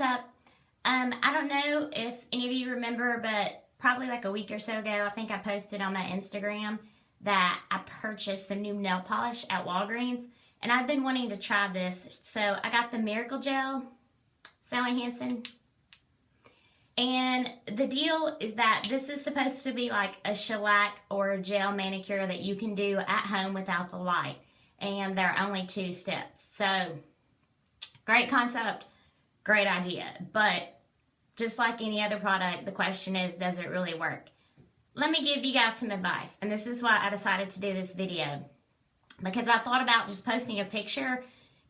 what's up? I don't know if any of you remember, but probably like a week or so ago, I think I posted on my Instagram that I purchased some new nail polish at Walgreens, and I've been wanting to try this. So I got the Miracle Gel, Sally Hansen, and the deal is that this is supposed to be like a shellac or a gel manicure that you can do at home without the light, and there are only 2 steps. So great concept, great idea, but just like any other product, the question is, does it really work? Let me give you guys some advice, and this is why I decided to do this video, because I thought about just posting a picture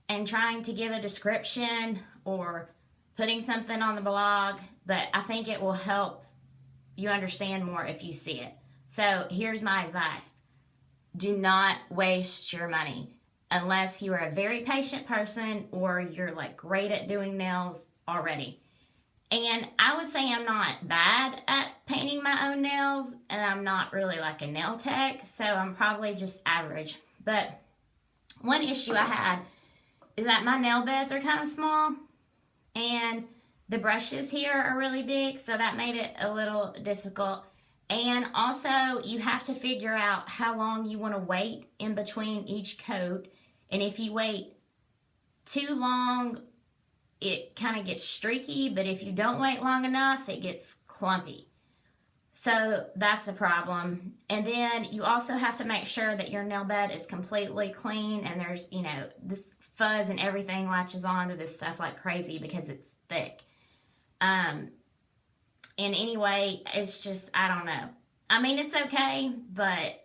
and trying to give a description or putting something on the blog, but I think it will help you understand more if you see it. So here's my advice. Do not waste your money unless you are a very patient person or you're like great at doing nails already. And I would say I'm not bad at painting my own nails, and I'm not really like a nail tech, so I'm probably just average. But one issue I had is that my nail beds are kind of small, and the brushes here are really big, so that made it a little difficult. And also, you have to figure out how long you want to wait in between each coat, and if you wait too long, it kind of gets streaky, but if you don't wait long enough, it gets clumpy. So that's a problem. And then you also have to make sure that your nail bed is completely clean, and there's, you know, this fuzz and everything latches onto this stuff like crazy because it's thick. And anyway, it's just, I don't know. I mean, it's okay, but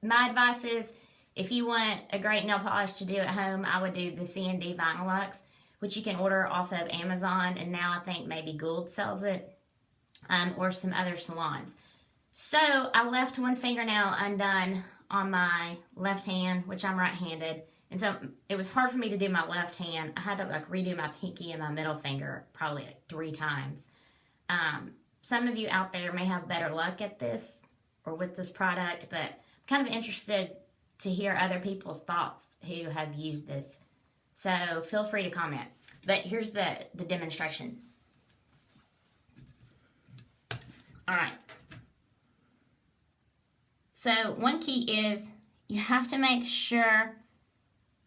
my advice is, if you want a great nail polish to do at home, I would do the C&D Vinyl Lux, which you can order off of Amazon, and now I think maybe Gould sells it, or some other salons. So I left one fingernail undone on my left hand, which I'm right-handed, and so it was hard for me to do my left hand. I had to like redo my pinky and my middle finger probably like 3 times. Some of you out there may have better luck at this or with this product, but I'm kind of interested to hear other people's thoughts who have used this. So feel free to comment. But here's the demonstration. All right. So one key is you have to make sure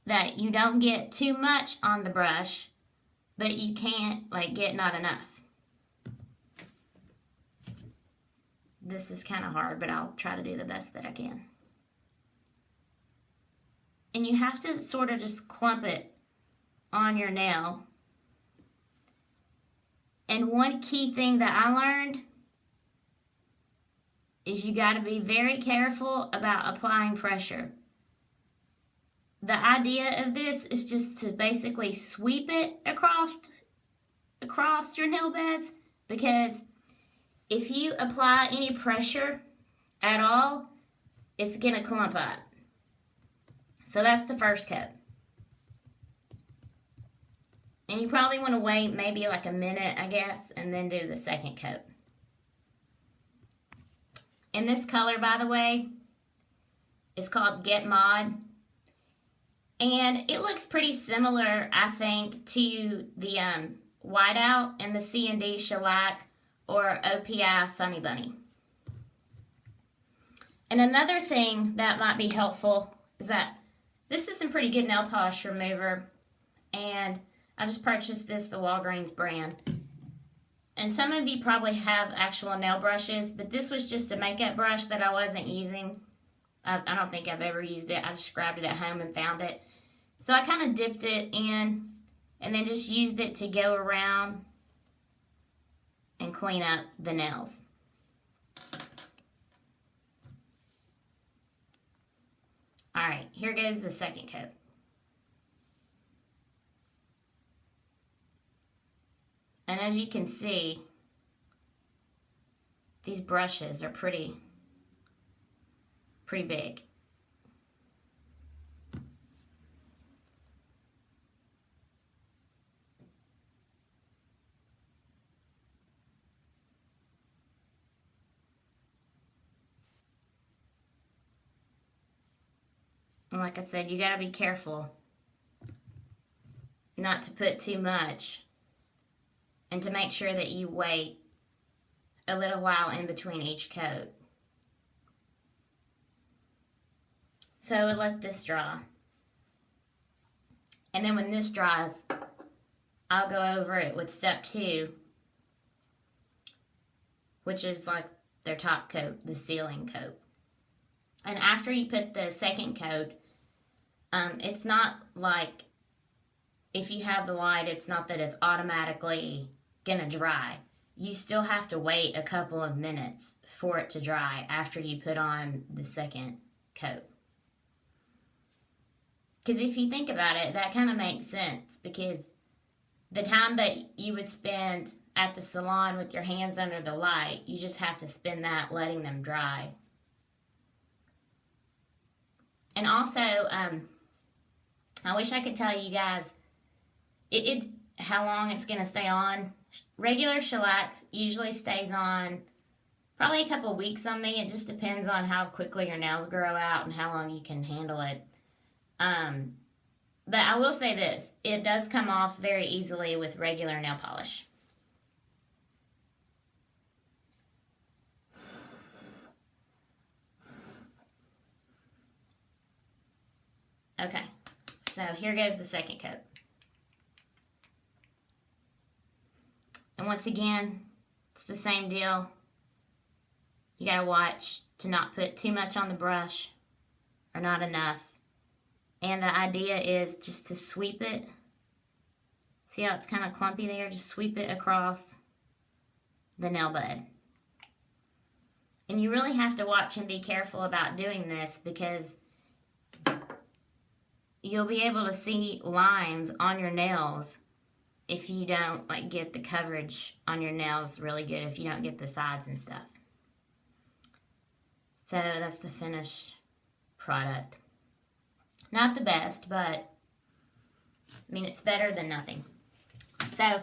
that you don't get too much on the brush, but you can't like get not enough. This is kind of hard, but I'll try to do the best that I can. And you have to sort of just clump it on your nail. And one key thing that I learned is you got to be very careful about applying pressure. The idea of this is just to basically sweep it across your nail beds, because if you apply any pressure at all, it's going to clump up. So that's the first coat. And you probably want to wait maybe like a minute, I guess, and then do the second coat. And this color, by the way, is called Get Mod. And it looks pretty similar, I think, to the Whiteout and the C&D Shellac or OPI Funny Bunny. And another thing that might be helpful is that this is some pretty good nail polish remover, and I just purchased this, the Walgreens brand. And some of you probably have actual nail brushes, but this was just a makeup brush that I wasn't using. I don't think I've ever used it. I just grabbed it at home and found it. So I kind of dipped it in and then just used it to go around and clean up the nails. All right, here goes the second coat. And as you can see, these brushes are pretty big. And like I said, you gotta be careful not to put too much and to make sure that you wait a little while in between each coat. So I would let this dry. And then when this dries, I'll go over it with step 2, which is like their top coat, the sealing coat. And after you put the second coat, it's not like if you have the light, it's not that it's automatically gonna dry. You still have to wait a couple of minutes for it to dry after you put on the second coat. Because if you think about it, that kind of makes sense, because the time that you would spend at the salon with your hands under the light, you just have to spend that letting them dry. And also, I wish I could tell you guys how long it's going to stay on. Regular shellac usually stays on probably a couple weeks on me. It just depends on how quickly your nails grow out and how long you can handle it. But I will say this, it does come off very easily with regular nail polish. Okay, so here goes the second coat. And once again, it's the same deal. You gotta watch to not put too much on the brush or not enough. And the idea is just to sweep it. See how it's kind of clumpy there? Just sweep it across the nail bed. And you really have to watch and be careful about doing this, because you'll be able to see lines on your nails if you don't get the coverage on your nails really good, if you don't get the sides and stuff. So that's the finished product. Not the best, but I mean, it's better than nothing. So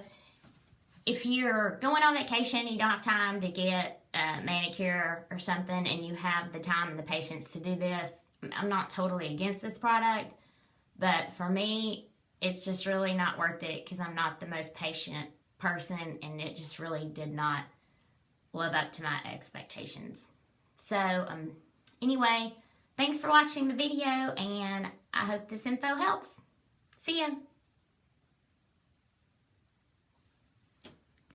if you're going on vacation, you don't have time to get a manicure or something, and you have the time and the patience to do this, I'm not totally against this product, but for me, it's just really not worth it, because I'm not the most patient person, and it just really did not live up to my expectations. So anyway, thanks for watching the video, and I hope this info helps. See ya.